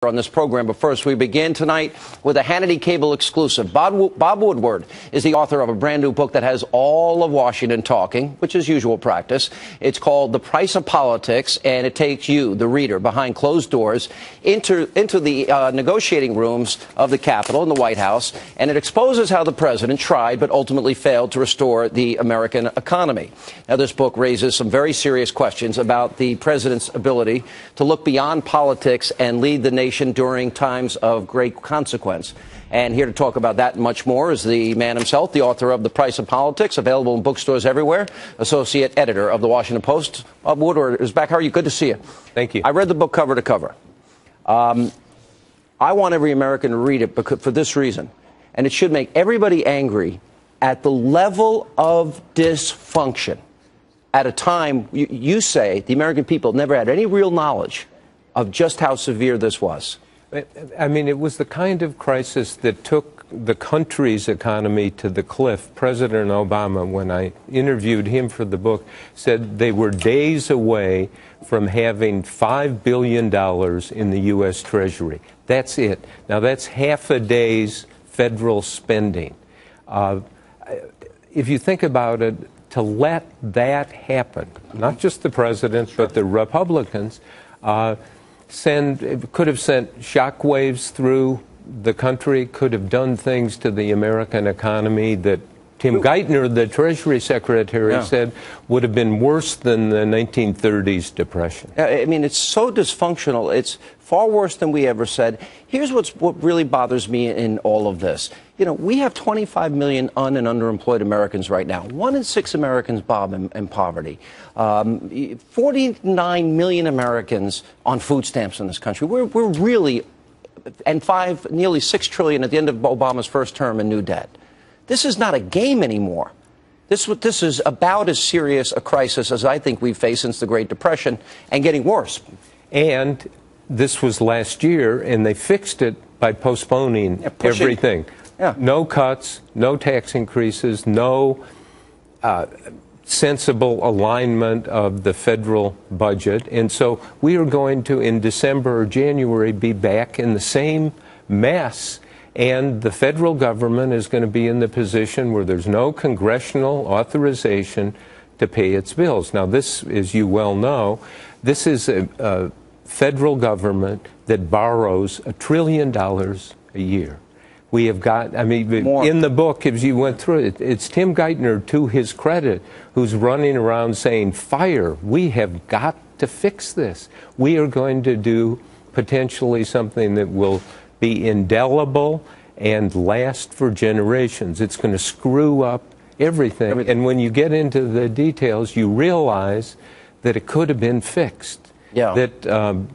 On this program, but first we begin tonight with a Hannity cable exclusive. Bob Woodward is the author of a brand new book that has all of Washington talking, which is usual practice. It's called The Price of Politics, and it takes you, the reader, behind closed doors into the negotiating rooms of the Capitol and the White House, and it exposes how the president tried but ultimately failed to restore the American economy. Now, this book raises some very serious questions about the president's ability to look beyond politics and lead the nation during times of great consequence. And here to talk about that and much more is the man himself, the author of The Price of Politics, available in bookstores everywhere, associate editor of the Washington Post. Bob Woodward is back. How are you? Good to see you. Thank you. I read the book cover to cover. I want every American to read it for this reason, and it should make everybody angry at the level of dysfunction at a time you say the American people never had any real knowledge of just how severe this was. I mean, it was the kind of crisis that took the country's economy to the cliff. President Obama, when I interviewed him for the book, said they were days away from having $5 billion in the U.S. Treasury. That's it. Now, that's half a day's federal spending. If you think about it, to let that happen, not just the president, but the Republicans, could have sent shockwaves through the country, could have done things to the American economy that Tim Geithner, the Treasury Secretary, said would have been worse than the 1930s Depression. I mean, it's so dysfunctional. It's far worse than we ever said. Here's what really bothers me in all of this. You know, we have 25 million un- and underemployed Americans right now. 1 in 6 Americans, Bob, in poverty. 49 million Americans on food stamps in this country. We're really, and nearly $6 trillion at the end of Obama's first term in new debt. This is not a game anymore. This is about as serious a crisis as I think we've faced since the Great Depression, and getting worse. And this was last year, and they fixed it by postponing everything. No cuts, no tax increases, no sensible alignment of the federal budget. And so we are going to, in December or January, be back in the same mess. And the federal government is going to be in the position where there's no congressional authorization to pay its bills. Now, this, as you well know, this is a federal government that borrows $1 trillion a year. We have got, I mean, in the book, as you went through it, it's Tim Geithner, to his credit, who's running around saying, fire, we have got to fix this. We are going to do potentially something that will be indelible and last for generations. It's going to screw up everything. And when you get into the details, you realize that it could have been fixed. That,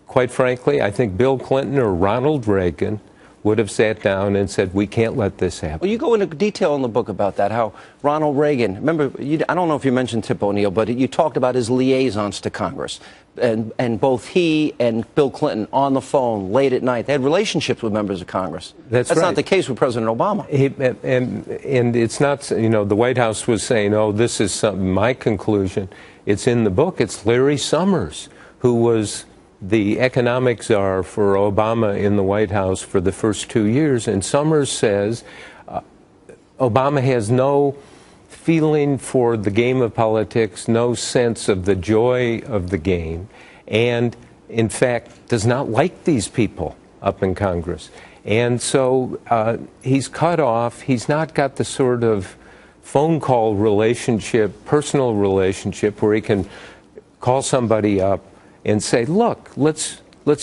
quite frankly, I think Bill Clinton or Ronald Reagan would have sat down and said, we can't let this happen. Well, you go into detail in the book about that, how Ronald Reagan, remember, I don't know if you mentioned Tip O'Neill, but you talked about his liaisons to Congress. And both he and Bill Clinton on the phone late at night, they had relationships with members of Congress. That's right. Not the case with President Obama. And it's not, you know, the White House was saying, oh, this is something, my conclusion. It's in the book. It's Larry Summers, who was the economic czar for Obama in the White House for the first 2 years. And Summers says Obama has no feeling for the game of politics, no sense of the joy of the game, and in fact does not like these people up in Congress. And so he's cut off. He's not got the sort of phone call relationship, personal relationship, where he can call somebody up and say, look, let's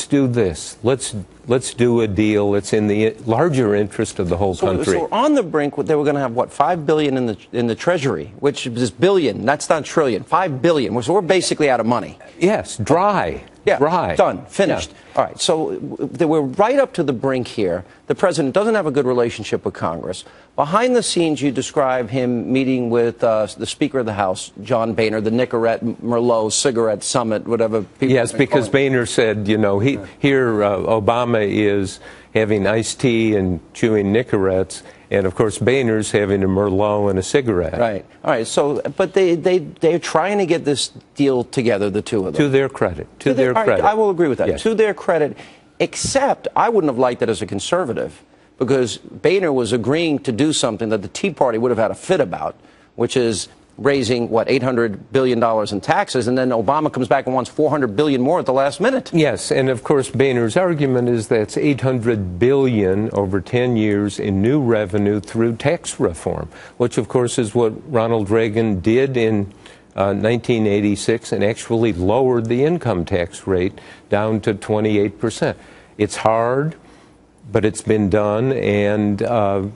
do this. Let's do a deal. It's in the larger interest of the whole country. So on the brink, they were going to have, what, $5 billion in the Treasury, which is billion. That's not trillion. $5 billion. So we're basically out of money. Yes, dry. Dry. Done. Finished. All right. So they were right up to the brink here. The president doesn't have a good relationship with Congress. Behind the scenes, you describe him meeting with the Speaker of the House, John Boehner, the Nicorette Merlot cigarette summit, whatever people. Yes, because Boehner said, you know, here Obama is having iced tea and chewing Nicorettes, and of course Boehner's having a Merlot and a cigarette. Right. All right. So, but they're trying to get this deal together, the two of them. To their credit. To their credit. I will agree with that. Yes. To their credit. except I wouldn't have liked it as a conservative, because Boehner was agreeing to do something that the Tea Party would have had a fit about, which is raising, what, $800 billion in taxes, and then Obama comes back and wants $400 billion more at the last minute. Yes, and of course Boehner's argument is that's $800 billion over 10 years in new revenue through tax reform, which of course is what Ronald Reagan did in 1986 and actually lowered the income tax rate down to 28%. It's hard, but it's been done, and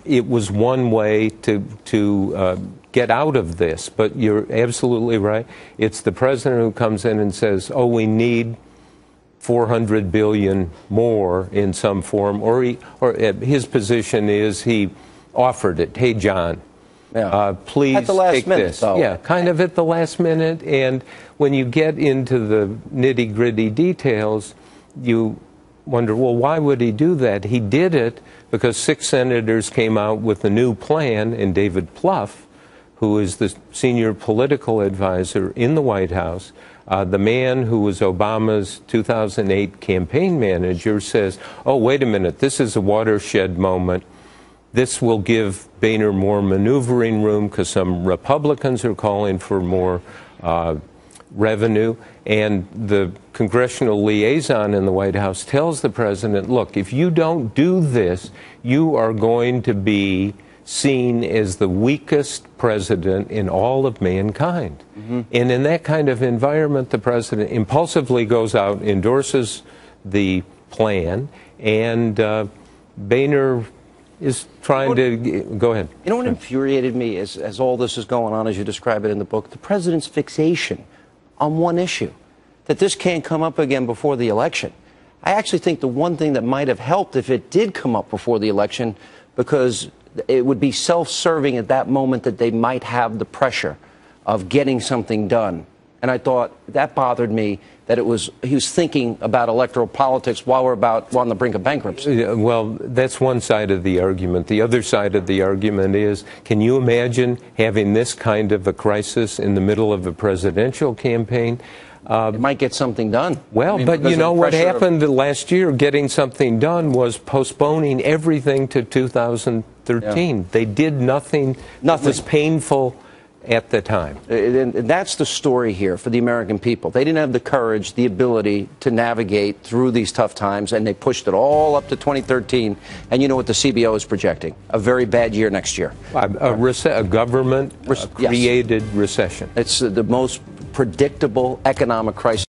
it was one way to get out of this. But you're absolutely right. It's the president who comes in and says, oh, we need $400 billion more in some form, or his position is he offered it. Hey, John, please at the last take minute, this. though. Yeah, kind of at the last minute. And when you get into the nitty-gritty details, you wonder, well, why would he do that? He did it because 6 senators came out with a new plan, and David Plouffe, who is the senior political advisor in the White House, the man who was Obama's 2008 campaign manager, says, oh, wait a minute, this is a watershed moment. This will give Boehner more maneuvering room because some Republicans are calling for more revenue, and the congressional liaison in the White House tells the president, look, if you don't do this, you are going to be seen as the weakest president in all of mankind. And in that kind of environment, the president impulsively goes out, endorses the plan, and Boehner is trying to go ahead. You know what infuriated me as all this is going on, as you describe it in the book? The president's fixation on one issue, that this can't come up again before the election. I actually think the one thing that might have helped if it did come up before the election, because it would be self-serving at that moment that they might have the pressure of getting something done. And I thought that bothered me, that he was thinking about electoral politics while we're on the brink of bankruptcy. Well, that's one side of the argument. The other side of the argument is, can you imagine having this kind of a crisis in the middle of a presidential campaign? It might get something done. Well, but you know what happened last year, getting something done, was postponing everything to 2013. Yeah. They did nothing that was painful at the time. And that's the story here for the American people. They didn't have the courage, the ability to navigate through these tough times, and they pushed it all up to 2013. And you know what the CBO is projecting? A very bad year next year. A government-created recession. It's the most predictable economic crisis.